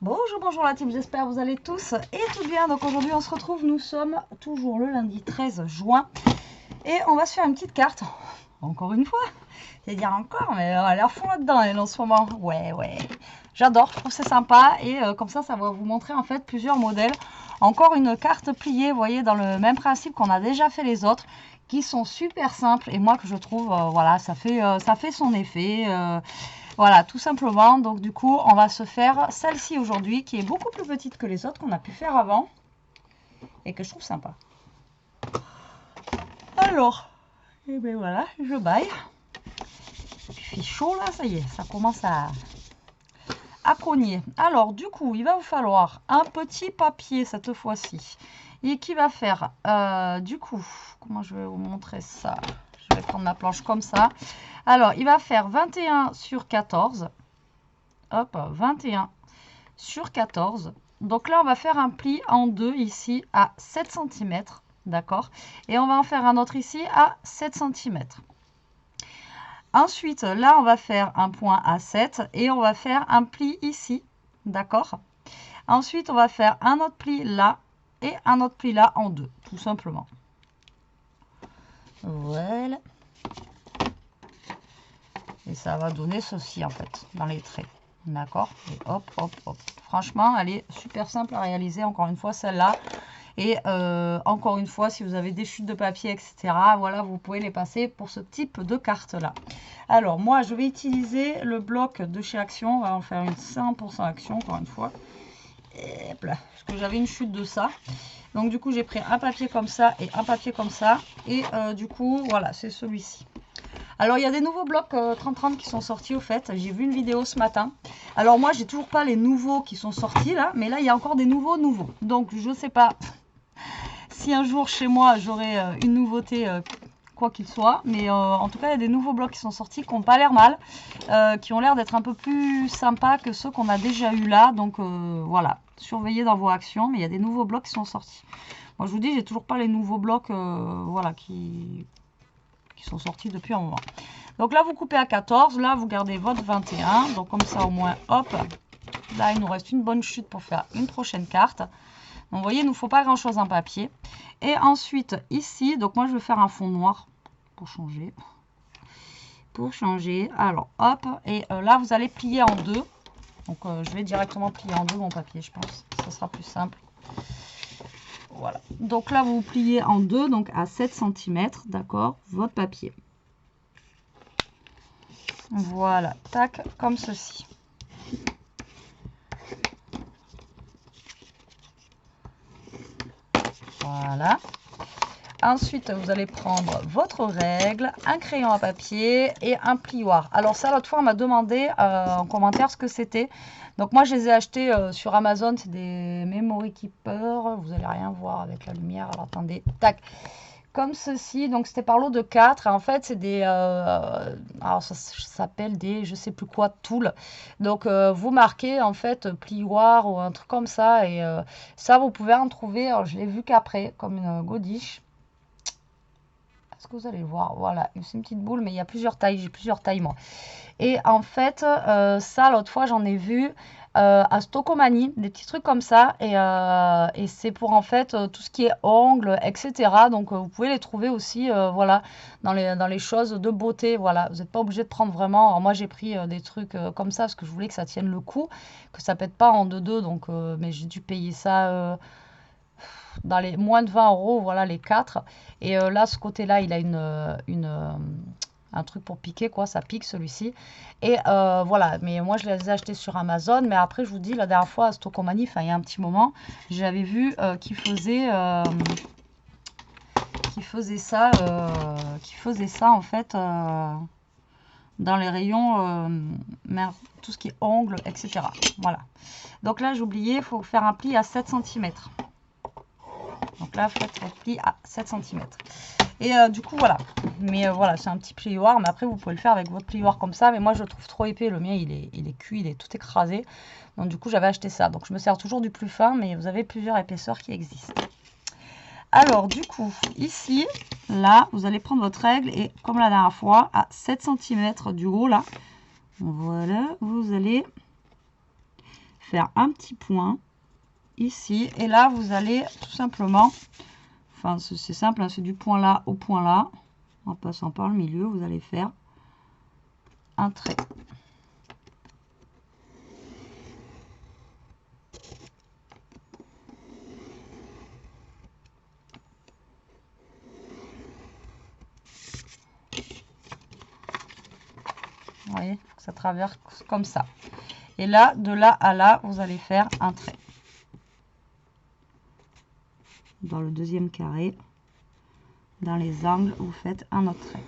Bonjour, bonjour la team, j'espère que vous allez tous et toutes bien. Donc aujourd'hui on se retrouve, nous sommes toujours le lundi 13 juin et on va se faire une petite carte, encore une fois, c'est dire encore, mais elle a l'air fond là-dedans elle en ce moment. Ouais, j'adore, je trouve c'est sympa et comme ça va vous montrer en fait plusieurs modèles. Encore une carte pliée, vous voyez, dans le même principe qu'on a déjà fait les autres, qui sont super simples et moi que je trouve, voilà, ça fait son effet. Voilà, tout simplement. Donc du coup, on va se faire celle-ci aujourd'hui, qui est beaucoup plus petite que les autres qu'on a pu faire avant et que je trouve sympa. Alors, et bien voilà, je baille. Il fait chaud là, ça y est, ça commence à cogner. Alors du coup, il va vous falloir un petit papier cette fois-ci et qui va faire, du coup, comment je vais vous montrer ça? Je vais prendre ma planche comme ça. Alors, il va faire 21 sur 14. Hop, 21 sur 14. Donc là, on va faire un pli en deux ici à 7 cm. D'accord? Et on va en faire un autre ici à 7 cm. Ensuite, là, on va faire un point à 7 et on va faire un pli ici. D'accord? Ensuite, on va faire un autre pli là et un autre pli là en deux, tout simplement. Voilà. Et ça va donner ceci, en fait, dans les traits. D'accord? Et hop, hop, hop. Franchement, elle est super simple à réaliser, encore une fois, celle-là. Et encore une fois, si vous avez des chutes de papier, etc., voilà, vous pouvez les passer pour ce type de carte-là. Alors, moi, je vais utiliser le bloc de chez Action. On va en faire une 100% Action, encore une fois. Et hop là, parce que j'avais une chute de ça. Donc, du coup, j'ai pris un papier comme ça et un papier comme ça. Et du coup, voilà, c'est celui-ci. Alors, il y a des nouveaux blocs 30-30 qui sont sortis au fait. J'ai vu une vidéo ce matin. Alors, moi, j'ai toujours pas les nouveaux qui sont sortis là. Mais là, il y a encore des nouveaux. Donc, je sais pas si un jour chez moi, j'aurai une nouveauté, quoi qu'il soit. Mais en tout cas, il y a des nouveaux blocs qui sont sortis qui n'ont pas l'air mal. Qui ont l'air d'être un peu plus sympas que ceux qu'on a déjà eu là. Donc, voilà. Surveillez dans vos actions. Mais il y a des nouveaux blocs qui sont sortis. Moi, je vous dis, j'ai toujours pas les nouveaux blocs voilà, qui sont sortis depuis un moment. Donc là, vous coupez à 14. Là, vous gardez votre 21. Donc comme ça, au moins, hop. Là, il nous reste une bonne chute pour faire une prochaine carte. Donc, vous voyez, il ne nous faut pas grand-chose en papier. Et ensuite, ici, donc moi, je vais faire un fond noir pour changer. Alors, hop. Et là, vous allez plier en deux. Donc, je vais directement plier en deux mon papier, je pense. Ça sera plus simple. Voilà. Donc là, vous pliez en deux, donc à 7 cm, d'accord, votre papier. Voilà, tac, comme ceci. Voilà. Ensuite, vous allez prendre votre règle, un crayon à papier et un plioir. Alors ça, l'autre fois, on m'a demandé en commentaire ce que c'était. Donc moi, je les ai achetés sur Amazon. C'est des Memory Keeper. Vous n'allez rien voir avec la lumière. Alors attendez, tac. Comme ceci. Donc c'était par lot de 4. Et en fait, c'est des... alors ça s'appelle des, je sais plus quoi, tools. Donc vous marquez en fait plioir ou un truc comme ça. Et ça, vous pouvez en trouver. Alors je l'ai vu qu'après, comme une godiche. Est-ce que vous allez le voir? Voilà, c'est une petite boule, mais il y a plusieurs tailles. J'ai plusieurs tailles, moi. Et en fait, ça, l'autre fois, j'en ai vu à Stocomanie, des petits trucs comme ça. Et c'est pour, en fait, tout ce qui est ongles, etc. Donc, vous pouvez les trouver aussi, voilà, dans les choses de beauté. Voilà, vous n'êtes pas obligé de prendre vraiment... Alors, moi, j'ai pris des trucs comme ça, parce que je voulais que ça tienne le coup, que ça pète pas en deux. Donc, mais j'ai dû payer ça... dans les moins de 20 €, voilà les 4. Et là, ce côté-là, il a un truc pour piquer, quoi. Ça pique celui-ci. Et voilà, mais moi, je les ai achetés sur Amazon. Mais après, je vous dis, la dernière fois, à Stocomanie, enfin, il y a un petit moment, j'avais vu qu'il faisait ça, en fait, dans les rayons, tout ce qui est ongles, etc. Voilà. Donc là, j'ai oublié, il faut faire un pli à 7 cm. Donc là, faites votre pli à 7 cm. Et du coup, voilà. Mais voilà, c'est un petit plioir. Mais après, vous pouvez le faire avec votre plioir comme ça. Mais moi, je le trouve trop épais. Le mien, il est cuit, il est tout écrasé. Donc du coup, j'avais acheté ça. Donc je me sers toujours du plus fin. Mais vous avez plusieurs épaisseurs qui existent. Alors, du coup, ici, là, vous allez prendre votre règle. Et comme la dernière fois, à 7 cm du haut, là. Voilà, vous allez faire un petit point ici. Et là, vous allez tout simplement, enfin c'est simple, hein, c'est du point là au point là, en passant par le milieu, vous allez faire un trait. Vous voyez, faut que ça traverse comme ça. Et là, de là à là, vous allez faire un trait. Dans le deuxième carré, dans les angles, vous faites un autre trait.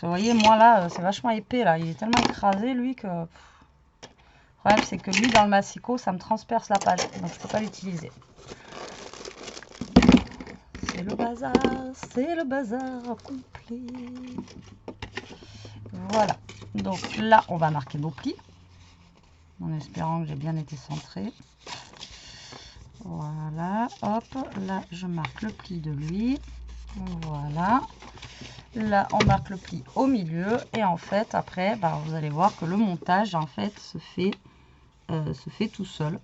Vous voyez, moi là, c'est vachement épais là. Il est tellement écrasé lui que... Le problème, c'est que lui, dans le massicot, ça me transperce la page. Donc, je ne peux pas l'utiliser. C'est le bazar complet. Voilà. Donc là, on va marquer nos plis. En espérant que j'ai bien été centré. Voilà. Hop. Là, je marque le pli de lui. Voilà. Là, on marque le pli au milieu. Et en fait, après, bah, vous allez voir que le montage, en fait, se fait tout seul.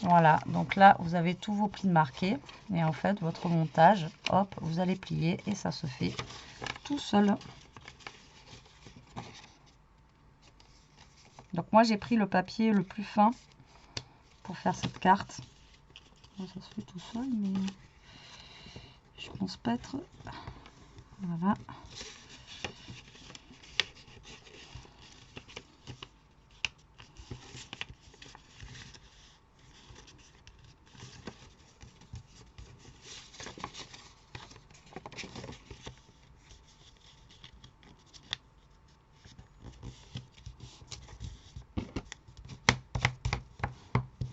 Voilà, donc là vous avez tous vos plis marqués et en fait votre montage, hop, vous allez plier et ça se fait tout seul. Donc moi j'ai pris le papier le plus fin pour faire cette carte. Ça se fait tout seul, mais je pense pas être... Voilà.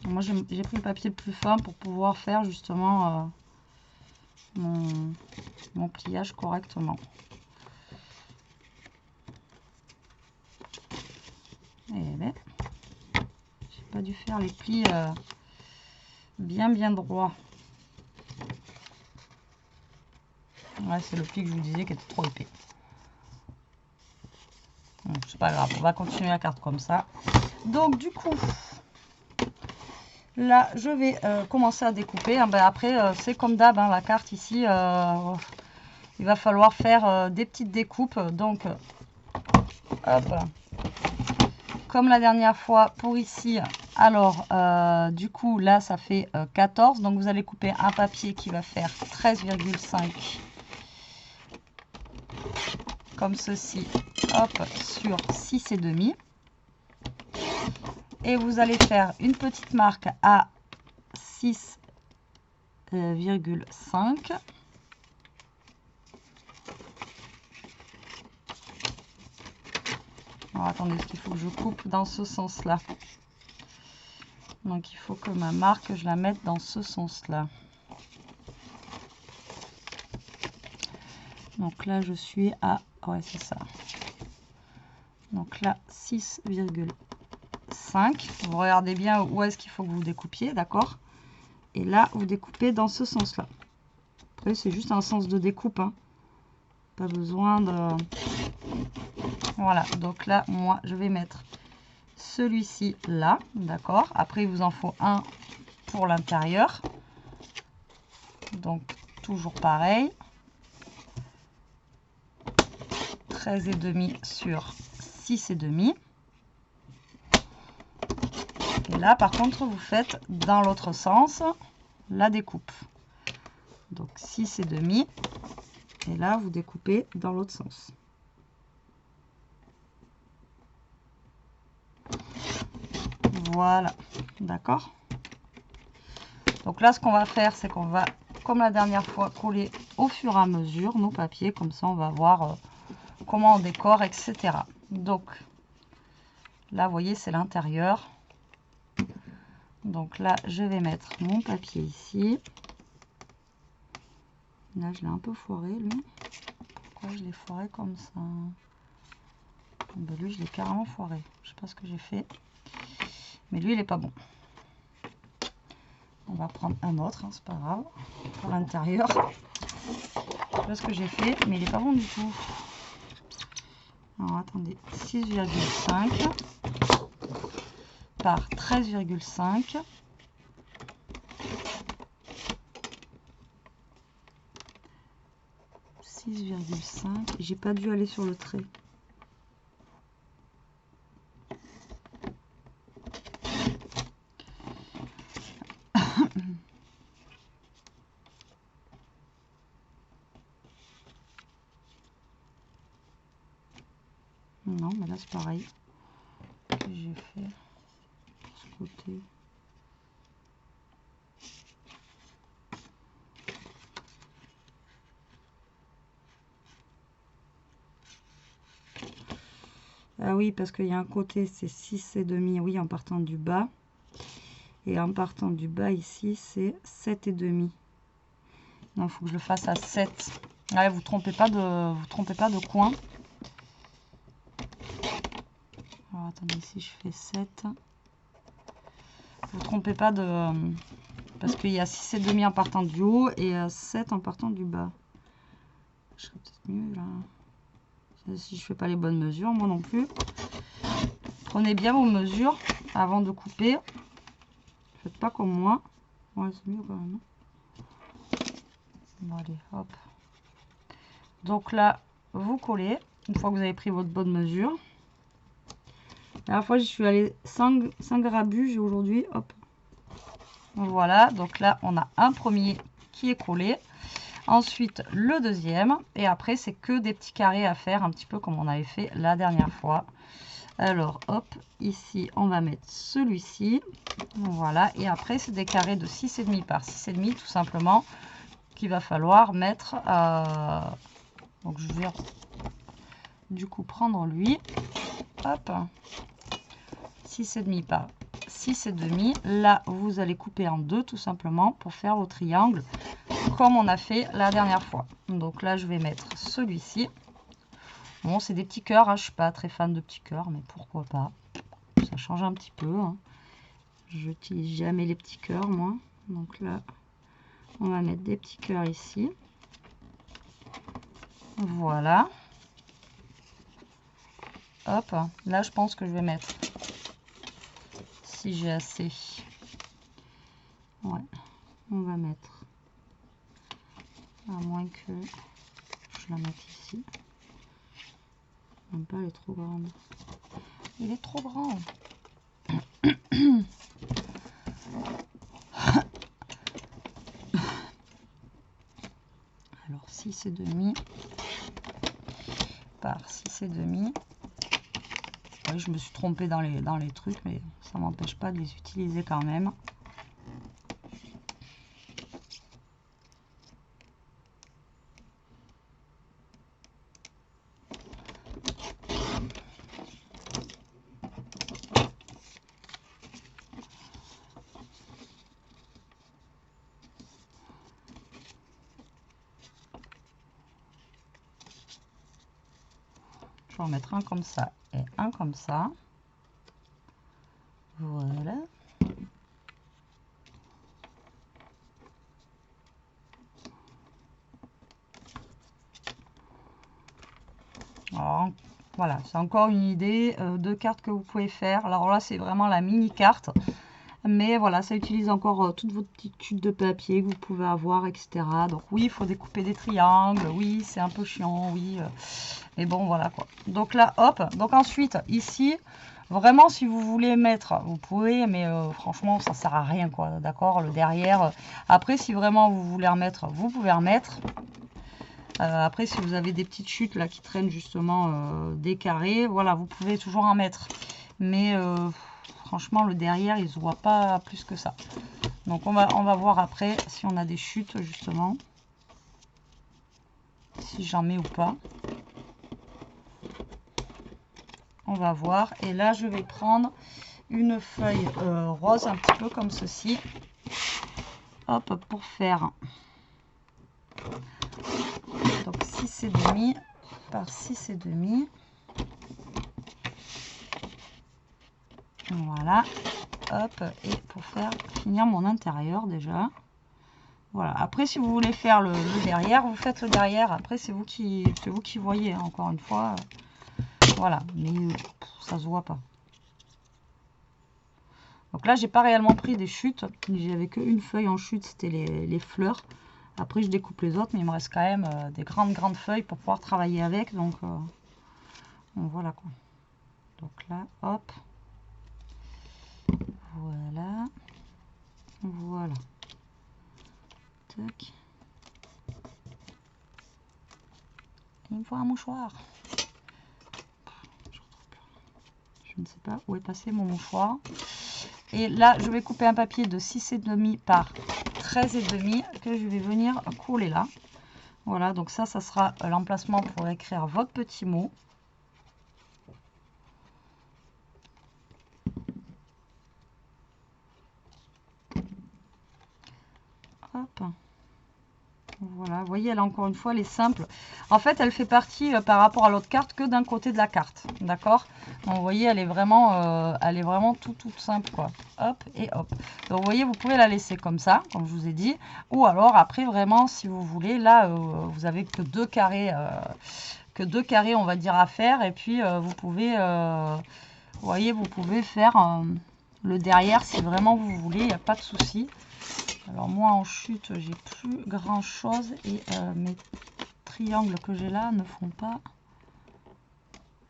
Moi j'ai pris le papier le plus fin pour pouvoir faire justement mon pliage correctement. Et bien, j'ai pas dû faire les plis bien droits. Ouais, c'est le pli que je vous disais qui était trop épais. Bon, c'est pas grave, on va continuer la carte comme ça. Donc du coup, là je vais commencer à découper. Ben, après c'est comme d'hab, hein, la carte ici, il va falloir faire des petites découpes. Donc hop, comme la dernière fois pour ici. Alors du coup là ça fait 14, donc vous allez couper un papier qui va faire 13,5 comme ceci, hop, sur 6,5. Et vous allez faire une petite marque à 6,5. Alors attendez, parce qu'il faut que je coupe dans ce sens-là. Donc il faut que ma marque, je la mette dans ce sens-là. Donc là, je suis à... Ouais, c'est ça. Donc là, 6,5. Vous regardez bien où est-ce qu'il faut que vous découpiez, d'accord? Et là, vous découpez dans ce sens-là. Après, c'est juste un sens de découpe, hein. Pas besoin de... Voilà, donc là, moi, je vais mettre celui-ci là, d'accord? Après, il vous en faut un pour l'intérieur. Donc, toujours pareil. 13,5 sur 6,5. Et là, par contre, vous faites dans l'autre sens la découpe. Donc 6,5. Et là, vous découpez dans l'autre sens. Voilà, d'accord? Donc là, ce qu'on va faire, c'est qu'on va, comme la dernière fois, coller au fur et à mesure nos papiers. Comme ça, on va voir comment on décore, etc. Donc là, vous voyez, c'est l'intérieur. Donc là, je vais mettre mon papier ici. Là, je l'ai un peu foiré, lui. Pourquoi je l'ai foiré comme ça? Ben, lui, je l'ai carrément foiré. Je sais pas ce que j'ai fait. Mais lui, il est pas bon. On va prendre un autre, hein, c'est pas grave. Pour l'intérieur. Je sais pas ce que j'ai fait, mais il est pas bon du tout. Alors, attendez. 6,5. par 13,5. J'ai pas dû aller sur le trait. Non, mais là c'est pareil. J'ai fait de ce côté. Ah oui, parce qu'il y a un côté, c'est 6,5, oui, en partant du bas. Et en partant du bas, ici, c'est 7,5. Non, il faut que je le fasse à 7. Ouais, vous trompez pas de coin. Alors, attendez, si je fais 7. Vous trompez pas de... parce qu'il y a 6,5 en partant du haut et 7 en partant du bas. Je serais peut-être mieux, là. Si je fais pas les bonnes mesures, moi non plus. Prenez bien vos mesures avant de couper. Faites pas comme moi. Ouais, c'est mieux quand même. Bon, allez, hop. Donc là, vous collez. Une fois que vous avez pris votre bonne mesure. La dernière fois, je suis allée sans grabuge aujourd'hui. Hop. Voilà. Donc là, on a un premier qui est collé. Ensuite, le deuxième. Et après, c'est que des petits carrés à faire, un petit peu comme on avait fait la dernière fois. Alors, hop, ici, on va mettre celui-ci. Voilà. Et après, c'est des carrés de 6,5 par 6,5, tout simplement, qu'il va falloir mettre. Donc, je vais du coup prendre lui. Hop. 6,5 par 6,5. Là, vous allez couper en deux, tout simplement, pour faire vos triangles, comme on a fait la dernière fois. Donc là, je vais mettre celui-ci. Bon, c'est des petits cœurs, hein. Je ne suis pas très fan de petits cœurs, mais pourquoi pas. Ça change un petit peu. Hein. Je n'utilise jamais les petits cœurs, moi. Donc là, on va mettre des petits cœurs ici. Voilà. Hop, là, je pense que je vais mettre, si j'ai assez. Ouais, on va mettre, à moins que je la mette ici. Même pas, elle est trop grande. Il est trop grand. Alors 6,5 par 6,5. Oui, je me suis trompée dans les trucs, mais ça m'empêche pas de les utiliser quand même. Je vais en mettre un comme ça et un comme ça. Voilà. Alors, voilà, c'est encore une idée de carte que vous pouvez faire. Alors là, c'est vraiment la mini carte. Mais voilà, ça utilise encore toutes vos petites chutes de papier que vous pouvez avoir, etc. Donc oui, il faut découper des triangles. Oui, c'est un peu chiant, oui. Mais bon, voilà quoi. Donc là, hop. Donc ensuite, ici, vraiment, si vous voulez mettre, vous pouvez. Mais franchement, ça sert à rien, quoi. D'accord, le derrière. Après, si vraiment vous voulez remettre, vous pouvez remettre. Après, si vous avez des petites chutes là qui traînent justement des carrés, voilà, vous pouvez toujours en mettre. Mais franchement, le derrière, il ne se voit pas plus que ça. Donc, on va voir après si on a des chutes, justement. Si j'en mets ou pas. On va voir. Et là, je vais prendre une feuille rose, un petit peu comme ceci. Hop, pour faire... Donc, 6,5 par 6,5. Voilà, hop, et pour finir mon intérieur déjà. Voilà, après si vous voulez faire le derrière, vous faites le derrière. Après c'est vous qui voyez, hein, encore une fois. Voilà, mais ça se voit pas. Donc là, j'ai pas réellement pris des chutes. J'avais qu'une feuille en chute, c'était les fleurs. Après, je découpe les autres, mais il me reste quand même des grandes feuilles pour pouvoir travailler avec. Donc voilà quoi. Donc là, hop. Voilà. Voilà. Tac. Il me faut un mouchoir. Je ne sais pas où est passé mon mouchoir. Et là, je vais couper un papier de 6,5 par 13,5 que je vais venir coller là. Voilà, donc ça sera l'emplacement pour écrire votre petit mot. Hop. Voilà, vous voyez, elle encore une fois, elle est simple. En fait, elle fait partie par rapport à l'autre carte que d'un côté de la carte. D'accord? Donc, vous voyez, elle est vraiment toute simple, quoi. Hop et hop. Donc, vous voyez, vous pouvez la laisser comme ça, comme je vous ai dit. Ou alors, après, vraiment, si vous voulez, là, vous avez que deux carrés, on va dire, à faire. Et puis, vous pouvez, vous voyez, vous pouvez faire le derrière si vraiment vous voulez, il n'y a pas de souci. Alors moi en chute j'ai plus grand chose et mes triangles que j'ai là ne font pas,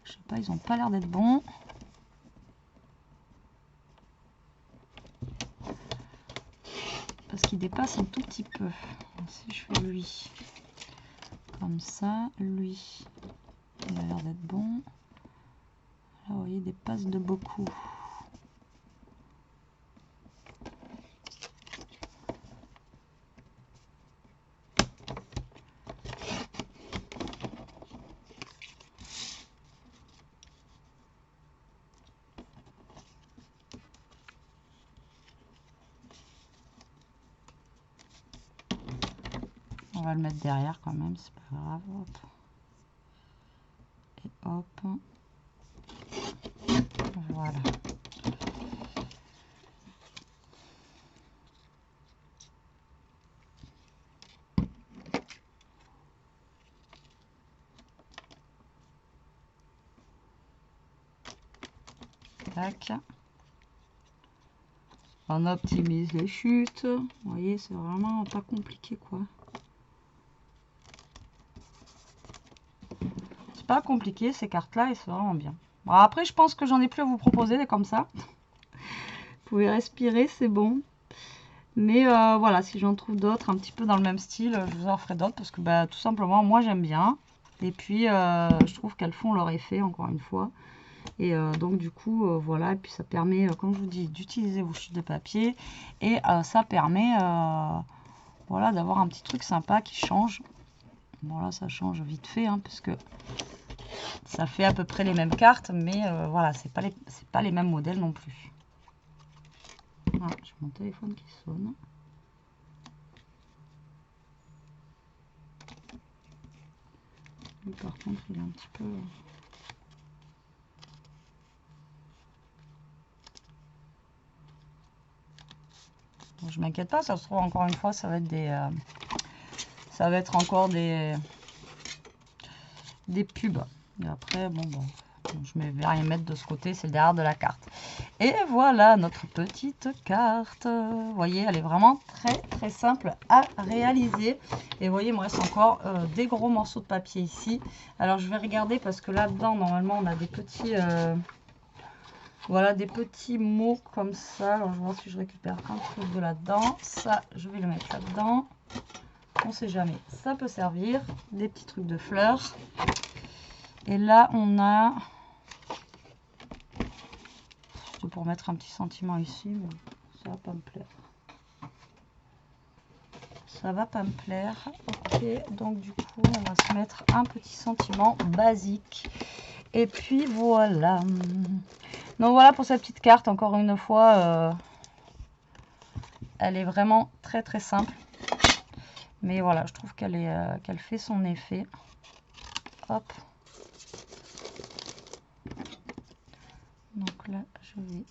je sais pas, ils ont pas l'air d'être bons. Parce qu'ils dépassent un tout petit peu. Si je fais lui comme ça, lui il a l'air d'être bon. Là vous voyez, il dépasse de beaucoup. On va le mettre derrière quand même, c'est pas grave. Hop. Et hop. Voilà. Tac. On optimise les chutes. Vous voyez, c'est vraiment pas compliqué quoi. C'est pas compliqué ces cartes là et c'est vraiment bien. Bon, après je pense que j'en ai plus à vous proposer des comme ça. Vous pouvez respirer, c'est bon. Mais voilà, si j'en trouve d'autres un petit peu dans le même style, je vous en ferai d'autres parce que bah, tout simplement moi j'aime bien. Et puis je trouve qu'elles font leur effet encore une fois. Et donc du coup voilà, et puis ça permet, comme je vous dis, d'utiliser vos chutes de papier. Et ça permet voilà, d'avoir un petit truc sympa qui change. Bon là ça change vite fait hein, parce que ça fait à peu près les mêmes cartes, mais voilà, c'est pas les mêmes modèles non plus. Ah, j'ai mon téléphone qui sonne. Lui, par contre, il est un petit peu... Bon, je m'inquiète pas, ça se trouve encore une fois, ça va être des... ça va être encore des pubs. Et après, bon, je ne vais rien mettre de ce côté, c'est le derrière de la carte. Et voilà notre petite carte. Vous voyez, elle est vraiment très simple à réaliser. Et vous voyez, il me reste encore des gros morceaux de papier ici. Alors, je vais regarder parce que là-dedans, normalement, on a des petits... voilà, des petits mots comme ça. Alors, je vais voir si je récupère un truc de là-dedans. Ça, je vais le mettre là-dedans. On sait jamais, ça peut servir. Des petits trucs de fleurs. Et là, on a... C'est pour mettre un petit sentiment ici, mais ça va pas me plaire. Ça va pas me plaire. Ok, donc du coup, on va se mettre un petit sentiment basique. Et puis voilà. Donc voilà pour cette petite carte. Encore une fois, elle est vraiment très simple. Mais voilà, je trouve qu'elle qu'elle fait son effet. Hop. Donc là, je vais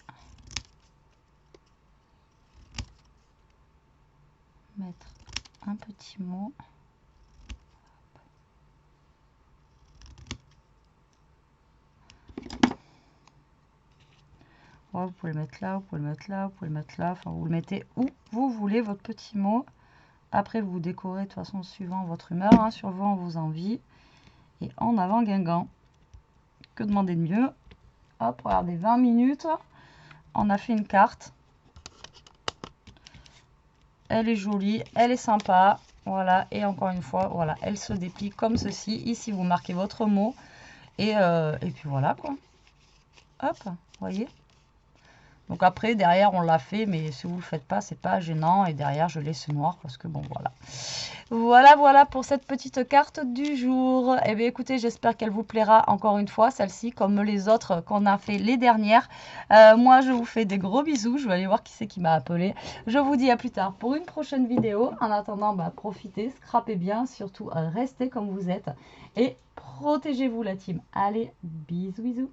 mettre un petit mot. Ouais, vous pouvez le mettre là, vous pouvez le mettre là, vous pouvez le mettre là. Enfin, vous le mettez où vous voulez, votre petit mot. Après, vous décorez de toute façon suivant votre humeur, hein, suivant vos envies. Et en avant Guingamp. Que demander de mieux? Hop, regardez, 20 minutes. On a fait une carte. Elle est jolie, elle est sympa. Voilà, et encore une fois, voilà, elle se déplie comme ceci. Ici, vous marquez votre mot. Et puis voilà, quoi. Hop, vous voyez? Donc après, derrière, on l'a fait, mais si vous ne le faites pas, c'est pas gênant. Et derrière, je laisse noir parce que bon, voilà. Voilà pour cette petite carte du jour. Eh bien, écoutez, j'espère qu'elle vous plaira encore une fois, celle-ci, comme les autres qu'on a fait les dernières. Moi, je vous fais des gros bisous. Je vais aller voir qui c'est qui m'a appelé. Je vous dis à plus tard pour une prochaine vidéo. En attendant, bah, profitez, scrapez bien, surtout restez comme vous êtes et protégez-vous la team. Allez, bisous, bisous.